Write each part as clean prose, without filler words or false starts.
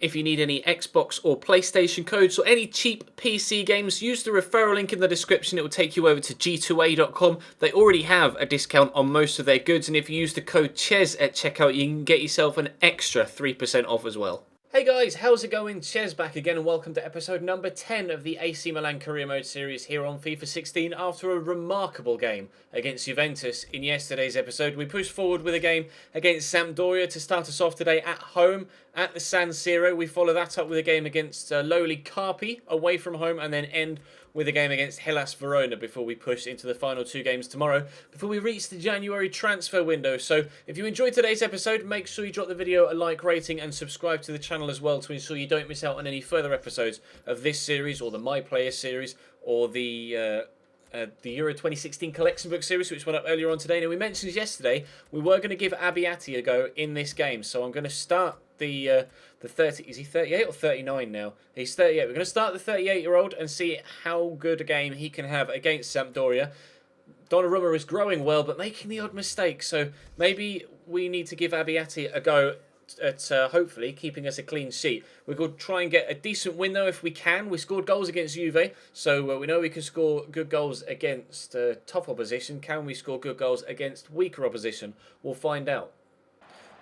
If you need any Xbox or PlayStation codes or any cheap PC games, use the referral link in the description. It will take you over to g2a.com. They already have a discount on most of their goods, and if you use the code CHES at checkout, you can get yourself an extra 3% off as well. Hey guys, how's it going? Ches back again and welcome to episode number 10 of the AC Milan Career Mode series here on FIFA 16 after a remarkable game against Juventus. In yesterday's episode, we pushed forward with a game against Sampdoria to start us off today at home at the San Siro. We follow that up with a game against lowly Carpi away from home and then end with a game against Verona before we push into the final two games tomorrow before we reach the January transfer window. So if you enjoyed today's episode, make sure you drop the video a like rating and subscribe to the channel as well to ensure you don't miss out on any further episodes of this series or the My Player series or the Euro 2016 collection book series, which went up earlier on today. Now, we mentioned yesterday we were going to give Abbiati a go in this game, so I'm going to start the 30. Is he 38 or 39 now? He's 38. We're going to start the 38-year-old and see how good a game he can have against Sampdoria. Donnarumma is growing well, but making the odd mistake, so maybe we need to give Abbiati a go at hopefully keeping us a clean sheet. We're going to try and get a decent win though if we can. We scored goals against Juve, so we know we can score good goals against tough opposition. Can we score good goals against weaker opposition? We'll find out.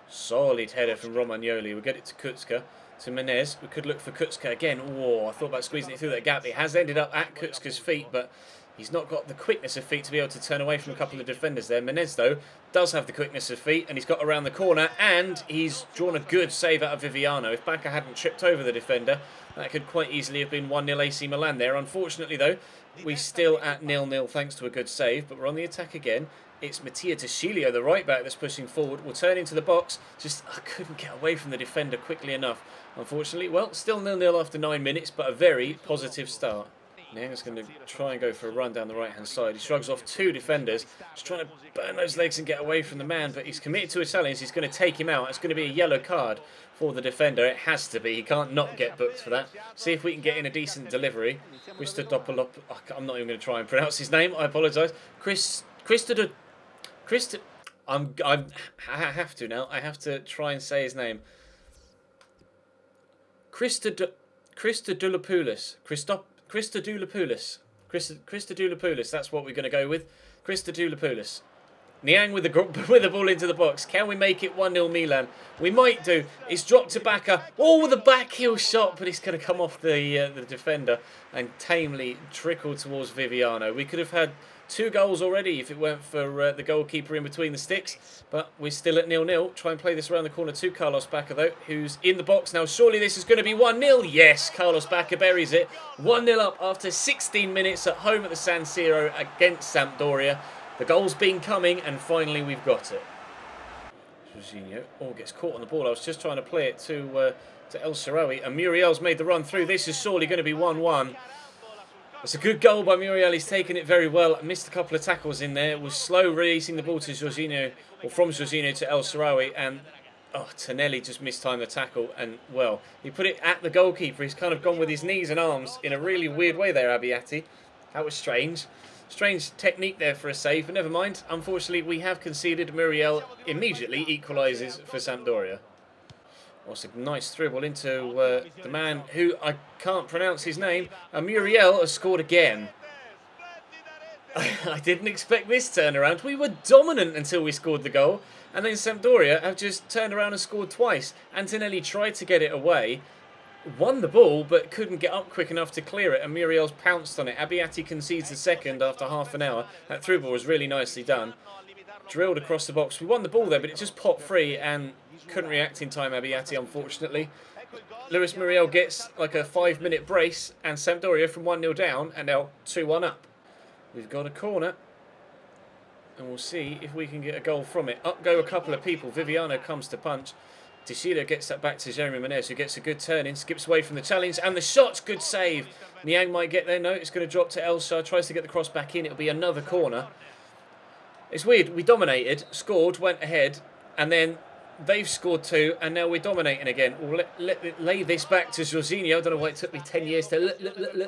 Solid header from Romagnoli. We'll get it to Kutska, to Menez. We could look for Kutska again. Oh, I thought about squeezing it through that gap. It has ended up at Kutska's feet, but he's not got the quickness of feet to be able to turn away from a couple of defenders there. Menez, though, does have the quickness of feet, and he's got around the corner, and he's drawn a good save out of Viviano. If Bacca hadn't tripped over the defender, that could quite easily have been 1-0 AC Milan there. Unfortunately, though, we're still at 0-0 thanks to a good save, but we're on the attack again. It's Mattia Tashilio, the right back, that's pushing forward. We'll turn into the box. I couldn't get away from the defender quickly enough, unfortunately. Well, still 0-0 after 9 minutes, but a very positive start. Niang's going to try and go for a run down the right-hand side. He shrugs off two defenders. Just trying to burn those legs and get away from the man, but he's committed to a challenge. He's going to take him out. It's going to be a yellow card for the defender. It has to be. He can't not get booked for that. See if we can get in a decent delivery. I'm not even going to try and pronounce his name. I apologise. I have to now. I have to try and say his name. Christodoulopoulos. Christodoulopoulos. That's what we're going to go with. Christodoulopoulos. Niang with the ball into the box. Can we make it 1-0 Milan? We might do. It's dropped to Bacca. Oh, with a back heel shot, but it's going to come off the defender and tamely trickle towards Viviano. We could have had 2 goals already if it weren't for the goalkeeper in between the sticks. But we're still at 0-0. Try and play this around the corner to Carlos Bacca, though, who's in the box now. Surely this is going to be 1-0. Yes, Carlos Bacca buries it. 1-0 up after 16 minutes at home at the San Siro against Sampdoria. The goal's been coming, and finally we've got it. Jorginho gets caught on the ball. I was just trying to play it to El Shaarawy, and Muriel's made the run through. This is surely going to be 1-1. It's a good goal by Muriel. He's taken it very well. Missed a couple of tackles in there. Was slow releasing the ball to Jorginho, or from Jorginho to El Shaarawy, and Tonelli just mistimed the tackle, and well, he put it at the goalkeeper. He's kind of gone with his knees and arms in a really weird way there, Abbiati. That was strange. Strange technique there for a save, but never mind. Unfortunately, we have conceded. Muriel immediately equalises for Sampdoria. Also, nice dribble into the man who I can't pronounce his name. Muriel has scored again. I didn't expect this turnaround. We were dominant until we scored the goal, and then Sampdoria have just turned around and scored twice. Antonelli tried to get it away, won the ball, but couldn't get up quick enough to clear it, and Muriel's pounced on it. Abbiati concedes the second after half an hour. That through ball was really nicely done. Drilled across the box. We won the ball there, but it just popped free and couldn't react in time, Abbiati, unfortunately. Luis Muriel gets like a 5-minute brace, and Sampdoria from 1-0 down and now 2-1 up. We've got a corner, and we'll see if we can get a goal from it. Up go a couple of people. Viviano comes to punch. Teixeira gets that back to Jeremy Menez, who gets a good turn in, skips away from the challenge, and the shot's good save. Niang might get there. No, it's going to drop to Elsa. Tries to get the cross back in. It'll be another corner. It's weird. We dominated, scored, went ahead, and then they've scored 2, and now we're dominating again. We'll lay this back to Jorginho. I don't know why it took me 10 years to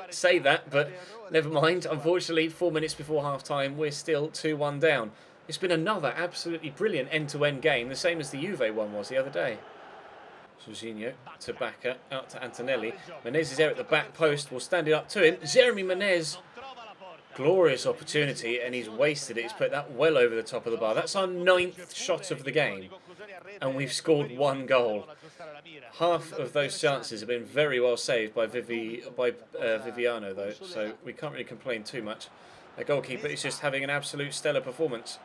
say that, but never mind. Unfortunately, 4 minutes before half-time, we're still 2-1 down. It's been another absolutely brilliant end-to-end game, the same as the Juve one was the other day. Jorginho to Bacca, out to Antonelli. Menez is there at the back post, will stand it up to him. Jeremy Menez, glorious opportunity, and he's wasted it. He's put that well over the top of the bar. That's our 9th shot of the game, and we've scored 1 goal. Half of those chances have been very well saved by Viviano, though, so we can't really complain too much. The goalkeeper is just having an absolute stellar performance.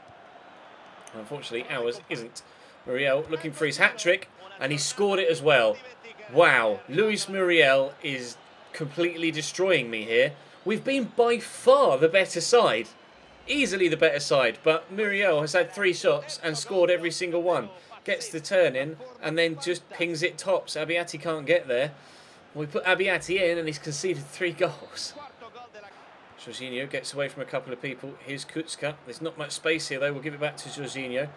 Unfortunately, ours isn't. Muriel looking for his hat-trick, and he scored it as well. Wow, Luis Muriel is completely destroying me here. We've been by far the better side. Easily the better side, but Muriel has had 3 shots and scored every single one. Gets the turn in and then just pings it tops. Abiati can't get there. We put Abiati in and he's conceded 3 goals. Jorginho gets away from a couple of people. Here's Kucka. There's not much space here though. We'll give it back to Jorginho.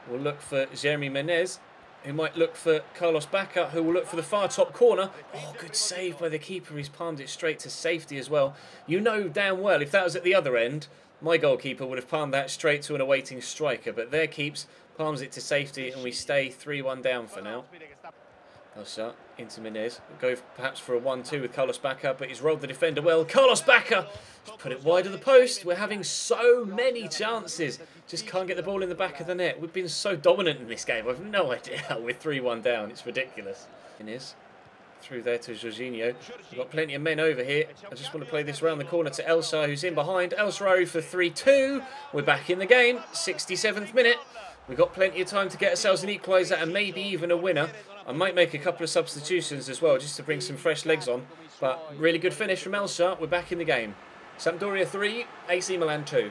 We'll look for Jeremy Menez, who might look for Carlos Bacca, who will look for the far top corner. Oh, good save by the keeper. He's palmed it straight to safety as well. You know damn well if that was at the other end, my goalkeeper would have palmed that straight to an awaiting striker. But their keeps palms it to safety, and we stay 3-1 down for now. Elsa into Menez. We'll go perhaps for a 1-2 with Carlos Bacca, but he's rolled the defender well. Carlos Bacca! Just put it wide of the post. We're having so many chances. Just can't get the ball in the back of the net. We've been so dominant in this game. I've no idea how we're 3-1 down. It's ridiculous. Menez through there to Jorginho. We've got plenty of men over here. I just want to play this around the corner to Elsa, who's in behind. El Shaarawy for 3-2. We're back in the game. 67th minute. We've got plenty of time to get ourselves an equaliser and maybe even a winner. I might make a couple of substitutions as well, just to bring some fresh legs on. But really good finish from Elsa. We're back in the game. Sampdoria 3, AC Milan 2.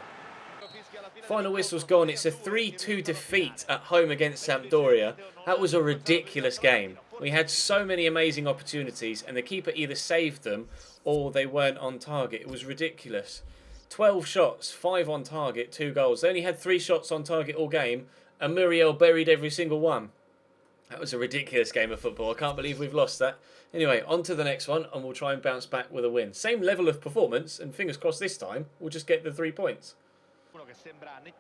Final whistle's gone. It's a 3-2 defeat at home against Sampdoria. That was a ridiculous game. We had so many amazing opportunities and the keeper either saved them or they weren't on target. It was ridiculous. 12 shots, 5 on target, 2 goals. They only had 3 shots on target all game and Muriel buried every single one. That was a ridiculous game of football. I can't believe we've lost that. Anyway, on to the next one, and we'll try and bounce back with a win. Same level of performance, and fingers crossed this time, we'll just get the 3 points.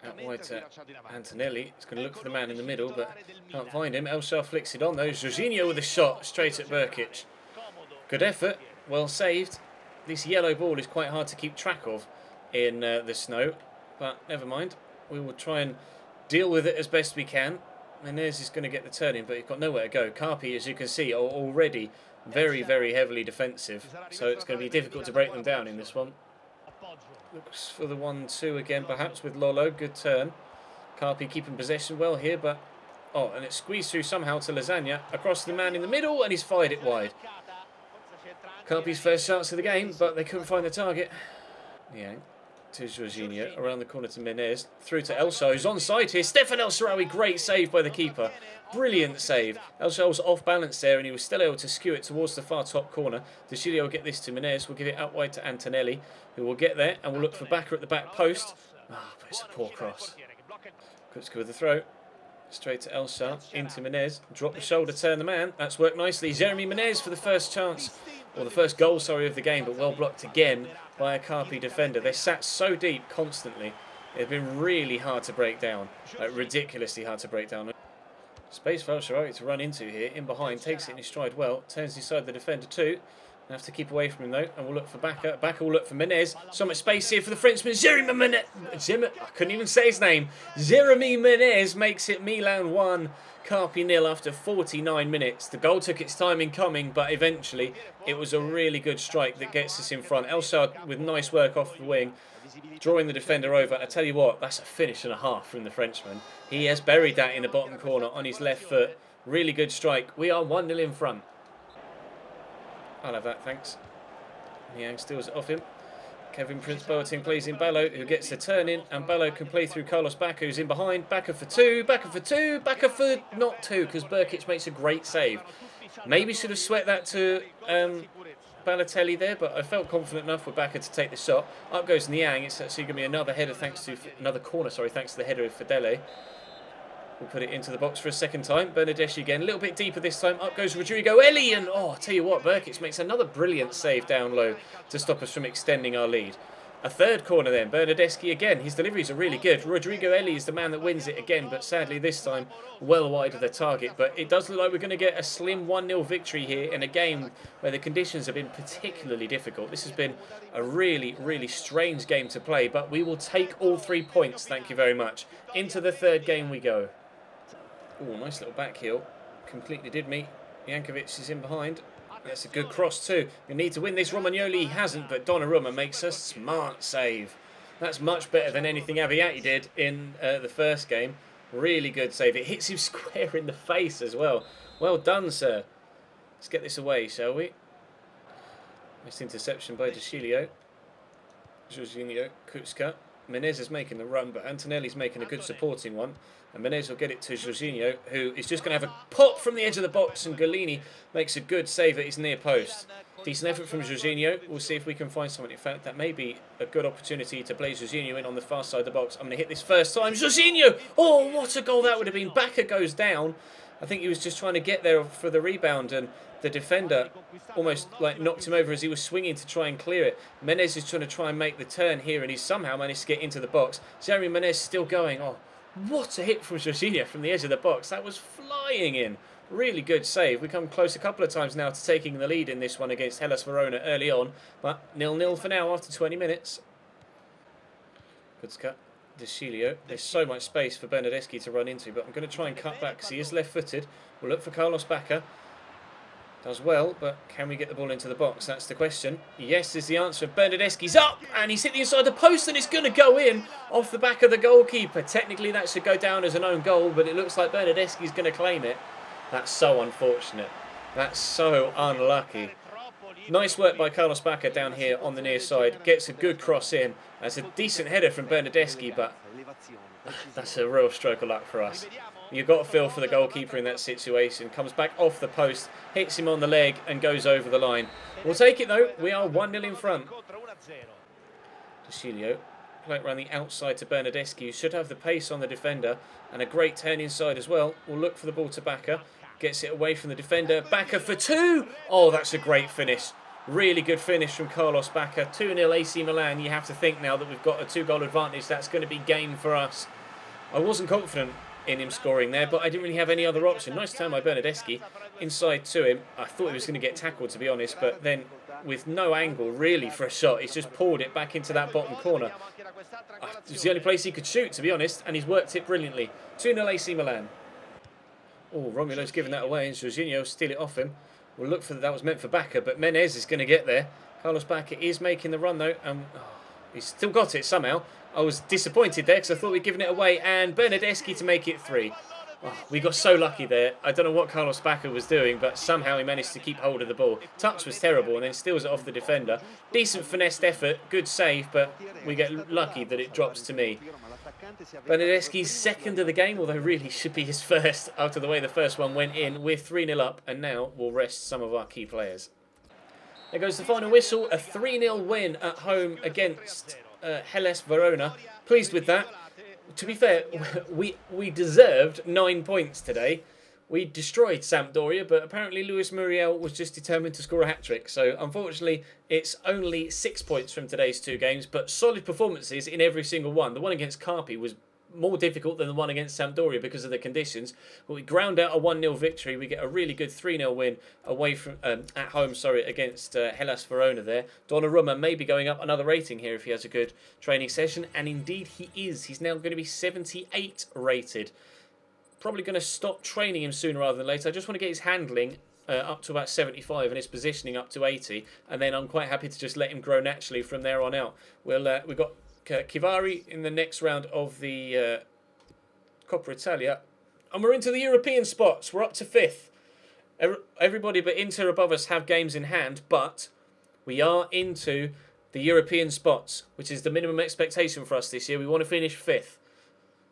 Out wide to Antonelli. He's going to look for the man in the middle, but can't find him. Elsa flicks it on, though. Jorginho with a shot straight at Burkic. Good effort. Well saved. This yellow ball is quite hard to keep track of in the snow, but never mind. We will try and deal with it as best we can. Menez is going to get the turn in, but he's got nowhere to go. Carpi, as you can see, are already very, very heavily defensive, so it's going to be difficult to break them down in this one. Looks for the 1-2 again, perhaps, with Lolo. Good turn. Carpi keeping possession well here, but... Oh, and it's squeezed through somehow to Lasagna. Across the man in the middle, and he's fired it wide. Carpi's first chance of the game, but they couldn't find the target. Yeah. To Jorginho, around the corner to Menez, through to Elsa, who's onside here. Stefan El Shaarawy, great save by the keeper. Brilliant save. El Shaarawy was off balance there and he was still able to skew it towards the far top corner. De Chilio will get this to Menez, we'll give it out wide to Antonelli, who will get there and we'll look for Bacca at the back post. Ah, but it's a poor cross. Kucka with the throw. Straight to Elsa, into Menez. Drop the shoulder, turn the man. That's worked nicely. Jeremy Menez for the first chance, or the first goal, sorry, of the game, but well blocked again by a Carpi defender. They're sat so deep constantly. They've been really hard to break down. Like, ridiculously hard to break down. Space for El Shaarawy to run into here. In behind, takes it in his stride well. Turns inside the defender too. They have to keep away from him though, and we'll look for Bacca. Bacca will look for Menez. So much space here for the Frenchman. Jeremy Menez. I couldn't even say his name. Jeremy Menez makes it Milan 1, Carpi 0 after 49 minutes. The goal took its time in coming, but eventually it was a really good strike that gets us in front. Elsa with nice work off the wing, drawing the defender over. I tell you what, that's a finish and a half from the Frenchman. He has buried that in the bottom corner on his left foot. Really good strike. We are 1-0 in front. I'll have that, thanks. Niang steals it off him. Kevin Prince Boateng plays in Ballo, who gets the turn in, and Ballo can play through Carlos Bacca, who's in behind. Bacca for 2, Bacca for 2, Bacca for not 2, because Burkic makes a great save. Maybe should have sweat that to Balotelli there, but I felt confident enough with Bacca to take the shot. Up goes Niang. It's actually going to be another header, thanks to the header of Fidele. We'll put it into the box for a second time. Bernadeschi again, a little bit deeper this time. Up goes Rodrigo Eli, and oh, I tell you what, Burkic makes another brilliant save down low to stop us from extending our lead. A third corner then. Bernardeschi again. His deliveries are really good. Rodrigo Eli is the man that wins it again, but sadly this time well wide of the target. But it does look like we're going to get a slim 1-0 victory here in a game where the conditions have been particularly difficult. This has been a really, really strange game to play, but we will take all 3 points, thank you very much. Into the third game we go. Oh, nice little back heel. Completely did me. Jankovic is in behind. That's a good cross too. You need to win this. Romagnoli hasn't, but Donnarumma makes a smart save. That's much better than anything Aviati did in the first game. Really good save. It hits him square in the face as well. Well done, sir. Let's get this away, shall we? Nice interception by De Chilio. Jorginho, Kutska. Menez is making the run, but Antonelli's making a good supporting one. And Menez will get it to Jorginho, who is just going to have a pop from the edge of the box, and Golini makes a good save at his near post. Decent effort from Jorginho. We'll see if we can find someone. In fact, that may be a good opportunity to play Jorginho in on the far side of the box. I'm going to hit this first time. Jorginho! Oh, what a goal that would have been. Bacca goes down. I think he was just trying to get there for the rebound, and the defender almost like knocked him over as he was swinging to try and clear it. Menez is trying to try and make the turn here, and he's somehow managed to get into the box. Jeremy Menez still going. Oh, what a hit from Jorginho from the edge of the box. That was flying in. Really good save. We come close a couple of times now to taking the lead in this one against Hellas Verona early on, but 0-0 for now after 20 minutes. Good cut. De Chilio. There's so much space for Bernardeschi to run into, but I'm going to try and cut back because he is left-footed. We'll look for Carlos Bacca. Does well, but can we get the ball into the box? That's the question. Yes is the answer. Bernardeschi's up, and he's hit the inside the post, and it's going to go in off the back of the goalkeeper. Technically, that should go down as an own goal, but it looks like Bernardeschi's going to claim it. That's so unfortunate. That's so unlucky. Nice work by Carlos Bacca down here on the near side. Gets a good cross in. That's a decent header from Bernardeschi, but that's a real stroke of luck for us. You've got to feel for the goalkeeper in that situation. Comes back off the post, hits him on the leg and goes over the line. We'll take it though. We are 1-0 in front. De Chilio, play it around the outside to Bernardeschi, who should have the pace on the defender and a great turn inside as well. We'll look for the ball to Bacca. Gets it away from the defender. Bacca for 2. Oh, that's a great finish. Really good finish from Carlos Bacca. 2-0 AC Milan. You have to think now that we've got a 2-goal advantage. That's going to be game for us. I wasn't confident in him scoring there, but I didn't really have any other option. Nice turn by Bernardeschi. Inside to him. I thought he was going to get tackled, to be honest, but then with no angle really for a shot, he's just pulled it back into that bottom corner. It was the only place he could shoot, to be honest, and he's worked it brilliantly. 2-0 AC Milan. Oh, Romulo's given that away, and Jorginho steal it off him. We'll look for that was meant for Bacca, but Menez is going to get there. Carlos Bacca is making the run though, and he's still got it somehow. I was disappointed there because I thought we'd given it away, and Bernardeschi to make it 3. Oh, we got so lucky there. I don't know what Carlos Bacca was doing, but somehow he managed to keep hold of the ball. Touch was terrible, and then steals it off the defender. Decent finessed effort, good save, but we get lucky that it drops to me. Bernardeschi's second of the game, although really should be his first after the way the first one went in. We're 3-0 up, and now we'll rest some of our key players. There goes the final whistle, a 3-0 win at home against Hellas Verona. Pleased with that. To be fair, we deserved 9 points today. We destroyed Sampdoria, but apparently Luis Muriel was just determined to score a hat-trick. So, unfortunately, it's only 6 points from today's 2 games, but solid performances in every single one. The one against Carpi was more difficult than the one against Sampdoria because of the conditions. But we ground out a 1-0 victory. We get a really good 3-0 win away from at home, against Hellas Verona there. Donnarumma may be going up another rating here if he has a good training session. And indeed he is. He's now going to be 78 rated. Probably going to stop training him sooner rather than later. I just want to get his handling up to about 75 and his positioning up to 80. And then I'm quite happy to just let him grow naturally from there on out. We've got Chivari in the next round of the Coppa Italia. And we're into the European spots. We're up to 5th. Everybody but Inter above us have games in hand, but we are into the European spots, which is the minimum expectation for us this year. We want to finish 5th.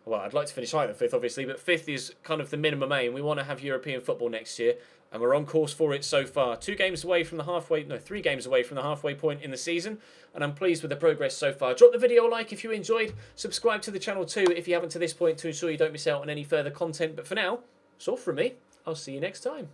Well, I'd like to finish higher than 5th, obviously, but 5th is kind of the minimum aim. We want to have European football next year, and we're on course for it so far. 3 games away from the halfway point in the season, and I'm pleased with the progress so far. Drop the video a like if you enjoyed. Subscribe to the channel too if you haven't to this point to ensure you don't miss out on any further content. But for now, it's all from me. I'll see you next time.